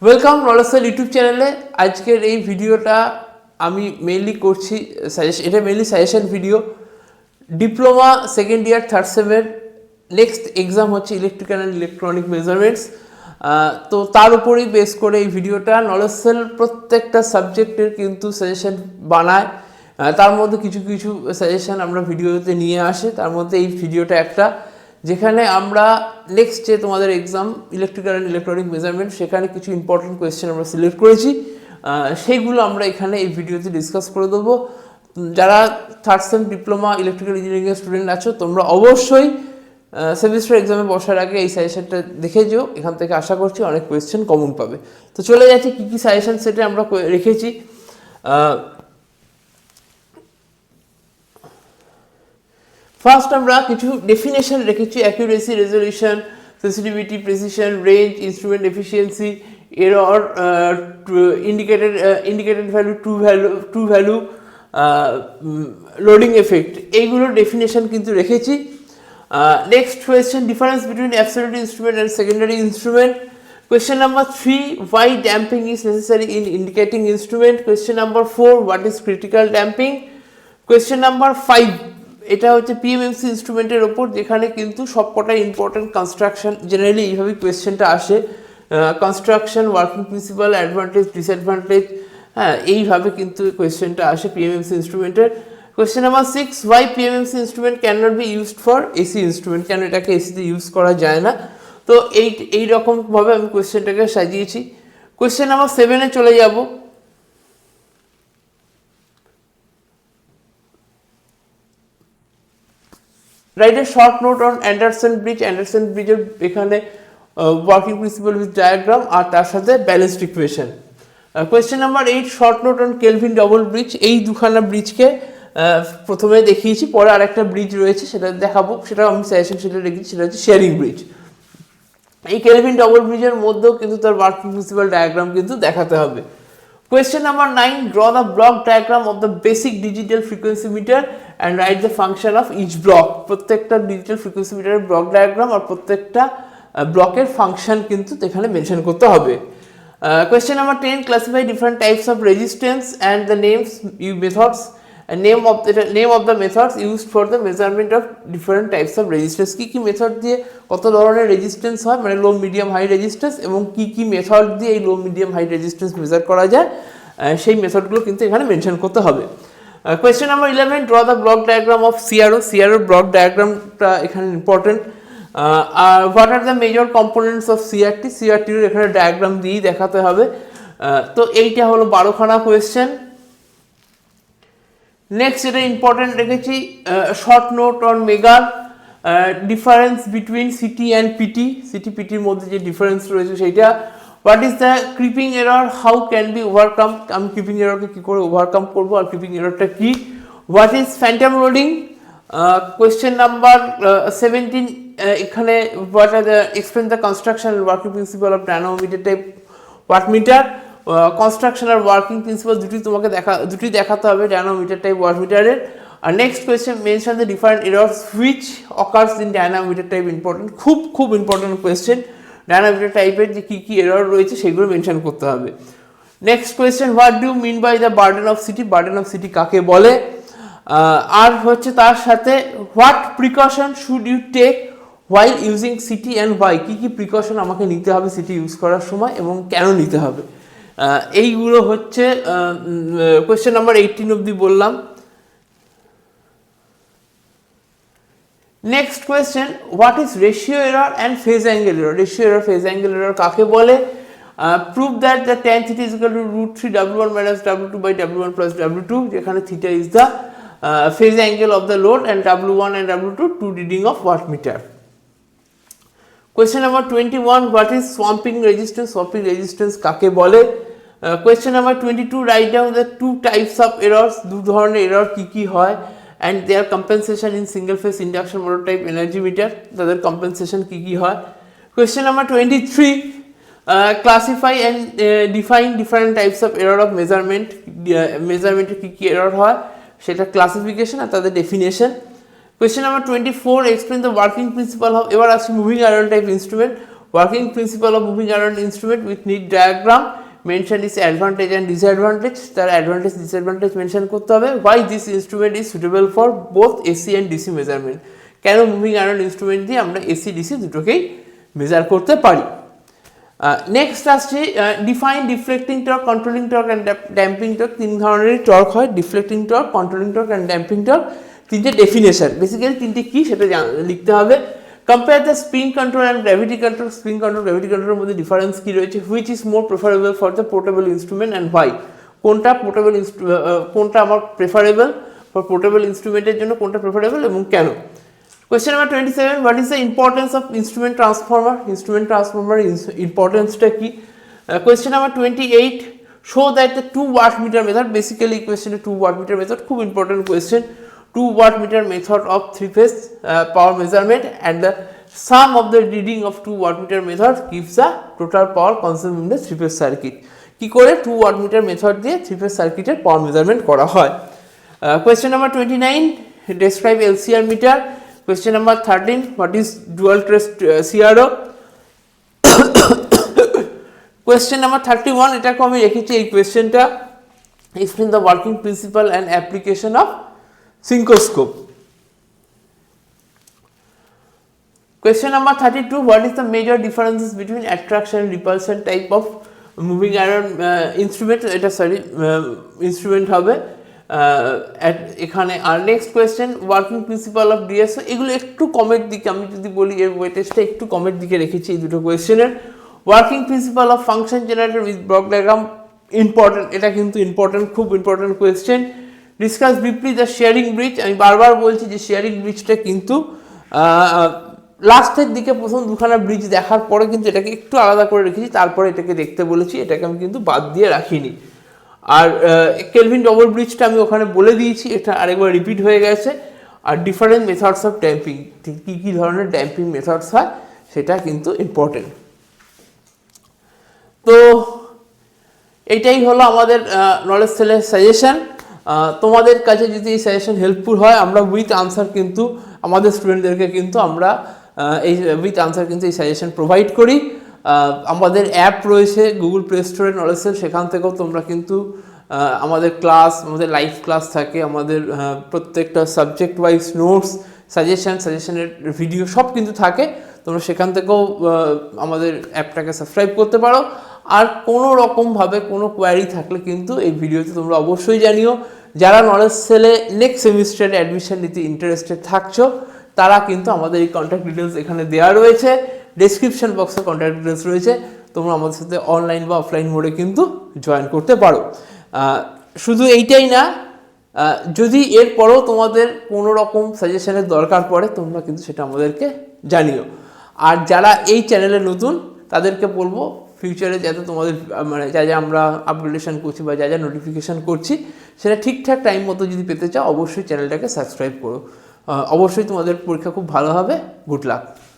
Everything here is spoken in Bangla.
ওয়েলকাম নলেজের ইউটিউব চ্যানেলে। আজকের এই ভিডিওটা আমি মেইনলি করছি এটা mainly suggestion video. Diploma second year third সেমের নেক্সট এক্সাম হচ্ছে ইলেকট্রিক্যাল অ্যান্ড ইলেকট্রনিক মেজারমেন্টস। তো তার উপরেই বেস করে এই ভিডিওটা। নলেজ সেল প্রত্যেকটা সাবজেক্টের কিন্তু সাজেশন বানায়, তার মধ্যে কিছু কিছু সাজেশন আমরা ভিডিওতে নিয়ে আসি। তার মধ্যে এই ভিডিওটা একটা, যেখানে আমরা নেক্সট যে তোমাদের exam electrical and electronic measurement, সেখানে কিছু ইম্পর্টেন্ট কোয়েশ্চেন আমরা সিলেক্ট করেছি। সেইগুলো আমরা এখানে এই ভিডিওতে ডিসকাস করে দেবো। যারা থার্ড সেম ডিপ্লোমা ইলেকট্রিক্যাল ইঞ্জিনিয়ারিংয়ের স্টুডেন্ট আছো, তোমরা অবশ্যই সেমিস্টার এক্সামে বসার আগে এই সাজেশনটা দেখে যেও। এখান থেকে আশা করছি অনেক কোয়েশ্চেন কমন পাবে। তো চলে যাচ্ছি কী কী সাজেশন সেটে আমরা রেখেছি। ফার্স্ট আমরা কিছু ডেফিনেশন রেখেছি: accuracy, resolution, sensitivity, precision, range, instrument efficiency, error, indicated value, true value, loading effect, এইগুলোর ডেফিনেশন কিন্তু রেখেছি। Next question: difference between absolute instrument and secondary instrument. Question number 3, why damping is necessary in indicating instrument. Question number 4, what is critical damping. Question number 5, এটা হচ্ছে পিএমএমসি ইনস্ট্রুমেন্টের ওপর, যেখানে কিন্তু সবকটাই ইম্পর্টেন্ট কনস্ট্রাকশন। জেনারেলি এইভাবে কোয়েশ্চেনটা আসে: construction, working principle, advantage, disadvantage, এইভাবে কিন্তু কোয়েশ্চেনটা আসে পিএমএমসি ইনস্ট্রুমেন্টের। Question number 6, why PMMC instrument can not be used for AC instrument, কেন এটাকে এসিতে ইউজ করা যায় না। তো এই রকমভাবে আমি কোয়েশ্চেনটাকে সাজিয়েছি। কোয়েশ্চেন নাম্বার 7-এ চলে যাব। Write a short note on Anderson bridge. Anderson ব্রিজের এখানে ওয়ার্কিং প্রিন্সিপাল উইথ ডায়াগ্রাম আর তার সাথে balanced equation. Question number 8, short note on Kelvin double bridge. এই দুখানা ব্রিজকে প্রথমে দেখিয়েছি, পরে আরেকটা ব্রিজ রয়েছে সেটা দেখাবো, সেটা আমি সাজেশন সেটা রেখেছি, সেটা হচ্ছে শেয়ারিং ব্রিজ। এই কেলভিন ডবল ব্রিজের মধ্যেও কিন্তু তার ওয়ার্কিং প্রিন্সিপাল ডায়াগ্রাম কিন্তু দেখাতে হবে। Question number 9, draw the block diagram of the basic digital frequency meter and write the function of each block. প্রত্যেকটা ডিজিটাল ফ্রিকোয়েন্সি মিটারের ব্লক ডায়াগ্রাম আর প্রত্যেকটা ব্লকের ফাংশন কিন্তু এখানে মেনশন করতে হবে। Question number 10, classify different types of resistance and the names methods name of the methods used for the measurement of different types of resistance. কি মেথড দিয়ে কত ধরনের রেজিস্ট্যান্স হয়, মানে লো, মিডিয়াম, হাই রেজিস্ট্যান্স, এবং কি মেথড দিয়ে এই low, medium, high resistance measure করা যায়, সেই মেথডগুলো কিন্তু এখানে মেনশন করতে হবে। Question number 11, draw the block diagram of CRO. CRO block ডায়াগ্রামটা এখানে ইম্পর্টেন্ট। আর what are the major components of CRT. সিআরটির এখানে ডায়াগ্রাম দিয়েই দেখাতে হবে। তো এইটা হলো 12খানা কোয়েশ্চেন। নেক্সট এটা ইম্পর্টেন্ট রেখেছি, short note on megger, difference between CT and PT. CT পিটির মধ্যে যে ডিফারেন্স রয়েছে সেইটা। What is the creeping error, how can be overcome, আমি ক্রিপিং এররকে কী করে ওভারকাম করবো আর ক্রিপিং এররটা কী। What is phantom loading. Question number 17, এখানে what are the explain the construction and working principle of dynamometer type wattmeter. Construction আর ওয়ার্কিং প্রিন্সিপাল দুটি দেখাতে হবে ডায়নামোমিটার টাইপ ওয়াটমিটারের। আর next question, mention the different errors which occurs in dynamometer type. Important, খুব ইম্পর্টেন্ট কোয়েশ্চেন। ডায়নামোমিটার টাইপের যে কী এরর রয়েছে সেগুলো মেনশন করতে হবে। Next question, what do mean by the burden of CT. Burden of CT কাকে বলে। আর হচ্ছে তার সাথে what precaution should you take while using CT and why. কী প্রিকশন আমাকে নিতে হবে সিটি ইউজ করার সময় এবং কেন নিতে হবে। এইগুলো হচ্ছে কোয়েশ্চেন নাম্বার 18 অবধি বললাম। Next question, what is ratio error and phase angle error. Ratio error, phase angle error কাকে বলে। Prove that the tan θ is equal to √3 W1 minus W2 by W1 plus W2, যেখানে theta is the phase angle of the load and W1 and W2 two reading of wattmeter. Question number 21, what is swamping resistance. Swamping resistance কাকে বলে। Question number 22, right down the two types of errors. দু ধরনের এরর কী হয় and their compensation in single phase induction motor type energy meter, তাদের কম্পেনসেশন কী হয়। Question number 23, classify and define different types of error of measurement. মেজারমেন্টে কী এরর হয় সেটা ক্লাসিফিকেশন আর তাদের definition. Question number 24, explain the working principle of. এবার আসছে moving iron type instrument. Working principle of moving iron instrument with neat diagram mention is advantage and disadvantage, তার অ্যাডভান্টেজ ডিসঅ্যাডভান্টেজ মেনশন করতে হবে। Why this instrument is suitable for both AC and DC measurement, কেন মুভিং আয়রন ইনস্ট্রুমেন্ট দিয়ে আমরা এসি ডিসি দুটোকেই মেজার করতে পারি। নেক্সট আসছে define deflecting torque, controlling torque and damping torque. তিন ধরনেরই টর্ক হয়, deflecting torque, controlling torque and damping torque. তিনটে ডেফিনেশন, বেসিক্যালি তিনটে কী সেটা লিখতে হবে। Compare the spring control and gravity control, spring control gravity কন্ট্রোলের মধ্যে ডিফারেন্স কী রয়েছে। Which is more preferable for the portable instrument and why, কোনটা পোর্টেবল কোনটা আমার প্রেফারেবল ফর পোর্টেবল ইনস্ট্রুমেন্টের জন্য, কোনটা প্রেফারেবল এবং কেন। Question number 27, what is the importance of instrument transformer? Instrument transformer importance টা কি? Question number 28, show that the 2 wattmeter method, basically question 2 wattmeter method, খুব important question. 2 wattmeter method of 3-phase power measurement and the sum of the reading of 2 wattmeter method gives the total power consumed in the 3-phase circuit. কি করে 2 wattmeter method দিয়ে 3-phase circuit এর power measurement করা হয়। Question number 29, describe LCR meter. Question number 13, what is dual trace CRO? Question number 31, এটাকে আমি রেখেছি এই কোয়েশ্চেনটা, explain the working principle and application of synchroscope. Question number 32, what is the major differences between attraction and repulsion type of moving iron instrument? এটা instrument হবে এখানে। আর next question, working principle of DSO, এগুলো একটু কমের দিকে, আমি যদি বলি এর ওয়েটেজটা একটু কমের দিকে রেখেছি এই দুটো কোয়েশ্চেনের। Working principle of function generator with block diagram, important, এটা কিন্তু ইম্পর্টেন্ট, খুব important question. Discuss briefly the Schering bridge, আমি বারবার বলছি যে শেয়ারিং ব্রিজটা কিন্তু লাস্টের দিকে প্রথম দুখানা ব্রিজ দেখার পরে কিন্তু এটাকে একটু আলাদা করে রেখেছি, তারপরে এটাকে দেখতে বলেছি, এটাকে আমি কিন্তু বাদ দিয়ে রাখিনি। আর কেলভিন ডবল ব্রিজটা আমি ওখানে বলে দিয়েছি, এটা আরেকবার রিপিট হয়ে গেছে। আর ডিফারেন্ট মেথডস অফ ড্যাম্পিং, কী কী ধরনের ড্যাম্পিং মেথডস হয় সেটা কিন্তু ইম্পর্টেন্ট। তো এটাই হলো আমাদের নলেজ সেলের সাজেশন। তোমাদের কাছে যদি এই সাজেশন হেল্পফুল হয়, আমরা উইথ আনসার কিন্তু আমাদের স্টুডেন্টদেরকে কিন্তু আমরা এই উইথ আনসার কিন্তু এই সাজেশন প্রোভাইড করি। আমাদের অ্যাপ রয়েছে গুগল প্লে স্টোরে নলেজ সেল, সেখান থেকেও তোমরা কিন্তু আমাদের ক্লাস, আমাদের লাইভ ক্লাস থাকে, আমাদের প্রত্যেকটা সাবজেক্ট ওয়াইজ নোটস, সাজেশনের ভিডিও সব কিন্তু থাকে। তোমরা সেখান থেকেও আমাদের অ্যাপটাকে সাবস্ক্রাইব করতে পারো। আর কোনো রকমভাবে কোনো কোয়ারি থাকলে কিন্তু এই ভিডিওতে তোমরা অবশ্যই জানিও। যারা নলেজ সেলে নেক্সট সেমিস্টারে অ্যাডমিশন নিতে ইন্টারেস্টেড থাকছো, তারা কিন্তু আমাদের এই কন্ট্যাক্ট ডিটেলস এখানে দেওয়া রয়েছে, ডেসক্রিপশন বক্সে কন্ট্যাক্ট ডিটেলস রয়েছে, তোমরা আমাদের সাথে অনলাইন বা অফলাইন মোডে কিন্তু জয়েন করতে পারো। শুধু এইটাই না, যদি এরপরেও তোমাদের কোনো রকম সাজেশনের দরকার পড়ে, তোমরা কিন্তু সেটা আমাদেরকে জানিও। আর যারা এই চ্যানেলে নতুন, তাদেরকে বলবো ফিউচারে যাতে তোমাদের মানে যা যা আমরা আপগ্রেডেশন করছি বা যা যা নোটিফিকেশান করছি, সেটা ঠিকঠাক টাইম মতো যদি পেতে চাও, অবশ্যই চ্যানেলটাকে সাবস্ক্রাইব করো। অবশ্যই তোমাদের পরীক্ষা খুব ভালো হবে। Good luck.